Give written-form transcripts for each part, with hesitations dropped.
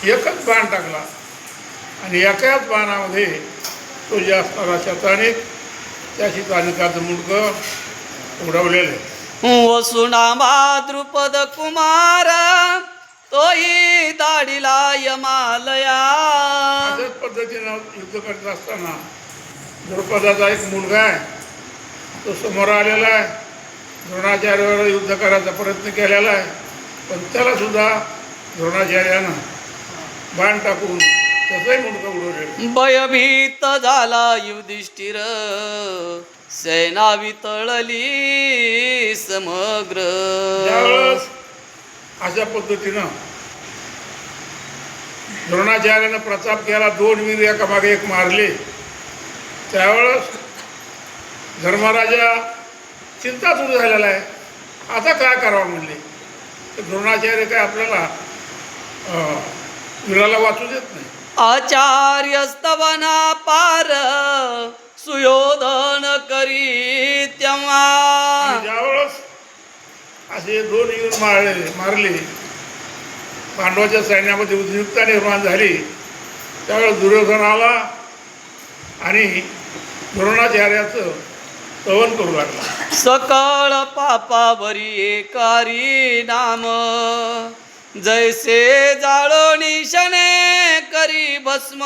एकच बाण टाकला आणि एकाच बाणामध्ये तो जे असणारा शतानिक त्या शतानिकाचं मुंडकं उडवलेलं आहे. वसुनामा द्रुपद कुमार तोही दाढीला यमालया. अशाच पद्धतीनं युद्ध करत असताना द्रुपदाचा एक मुलगा आहे, तो समोर आलेला आहे. द्रोणाचार्यावर युद्ध करायचा प्रयत्न केलेला आहे, पण त्याला सुद्धा द्रोणाचार्यानं बाण टाकून त्याचंही मुंडकं उडवलेलं. भयभीत झाला युधिष्ठिर सेना वितळली समग्र. त्यावेळेस अशा पद्धतीनं द्रोणाचार्यानं प्रताप केला. 2 वीर एकामागे एक मारले. त्यावेळेस धर्मराजा चिंता सुरू झालेला आहे, आता काय करावं म्हणले. तर द्रोणाचार्य काय आपल्याला वीराला वाचू देत नाही. आचार्य स्तवना पार सुयोधन करी तेव्हा. ज्यावेळेस असे 2 वीर मारले पांडवाच्या सैन्यामध्ये उद्विग्नता निर्माण झाली. त्यावेळेस दुर्योधन आला आणि द्रोणाचार्याचं स्तवन करू लागला. सकळ पापावरी एकारी नाम जैसे जाळोनी शने करी भस्म.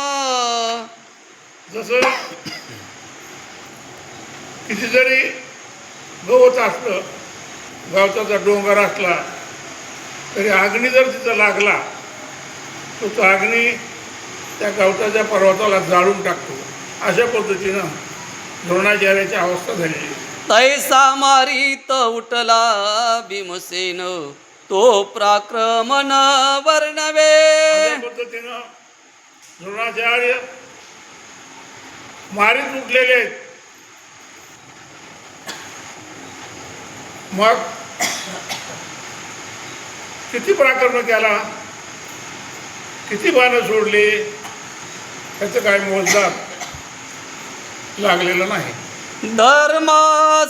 जसं किती जरी गवत असलं, गवताचा डोंगर असला तरी अग्नी जर तिथं लागला तर तो अग्नी त्या गवताच्या पर्वताला जाळून टाकतो. अशा पद्धतीनं द्रोणाचार्याची अवस्था झालेली. तैसा मारीत उठला भीमसेन तो पराक्रमन वर्णवे. अशा पद्धतीनं द्रोणाचार्य मारीत उठलेले आहेत. मग किती पराक्रम केला, किती बाणं सोडली, त्याचं काय मोजदार लागलेलं नाही. धर्म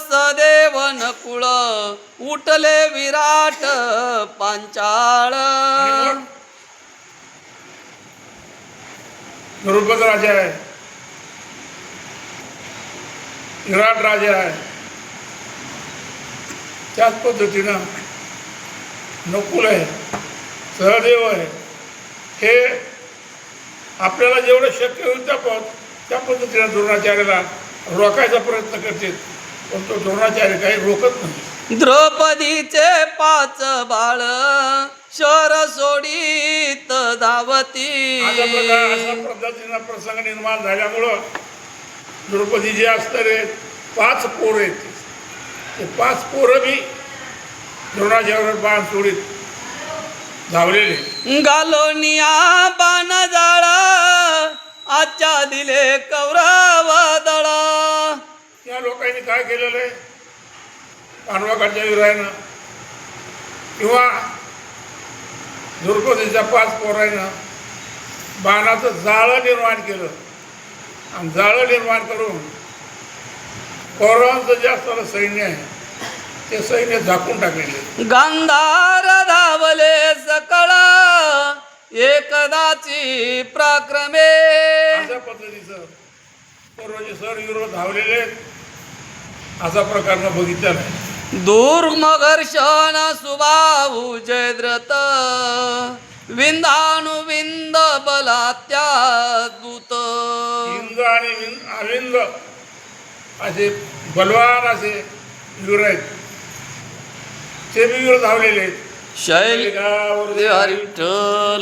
सदेव नकुळ उठले विराट पांचाळ. द्रुपद राजा आहे, विराट राजा आहे. त्याच पद्धतीनं नकुल आहे, सहदेव आहे. हे आपल्याला जेवढं शक्य होईल त्या पद्धतीनं द्रोणाचार्याला रोखायचा प्रयत्न करते, पण तो द्रोणाचार्य काही रोखत नाही. द्रौपदीचे 5 बाळ शर सोडीत धावती. अशा पद्धतीनं प्रसंग निर्माण झाल्यामुळं द्रौपदी जे असणारे 5 पोरं आहेत, ते 5 पोरं बी द्रोणाचार्यावर बाण सोडीत धावलेले. गालोनिया बाण जाळा आजच्या दिले कौरव दळ. या लोकांनी काय केलेलं आहे, पांडवाकडच्या विरायनं किंवा द्रौपदीच्या 5 पोरांनं बाणाचं जाळं निर्माण केलं आणि जाळं निर्माण करून कौरवांचं जे असणारं सैन्य आहे ते सैन्य झाकून टाकलेले. गांधार धावले सकळ एकदाची पराक्रमे. अशा पद्धतीचं कौरवाचे सर विरोध धावलेले असा प्रकार न बघितला नाही. दुर्मघर्षण सुबाहु जयद्रथ विंदानुविंद बलात्या दूत. इंद्र आणि अविंद असे बलवान असे वीर आहेत, ते बी वीर धावलेले आहेत. शैल हरिठल.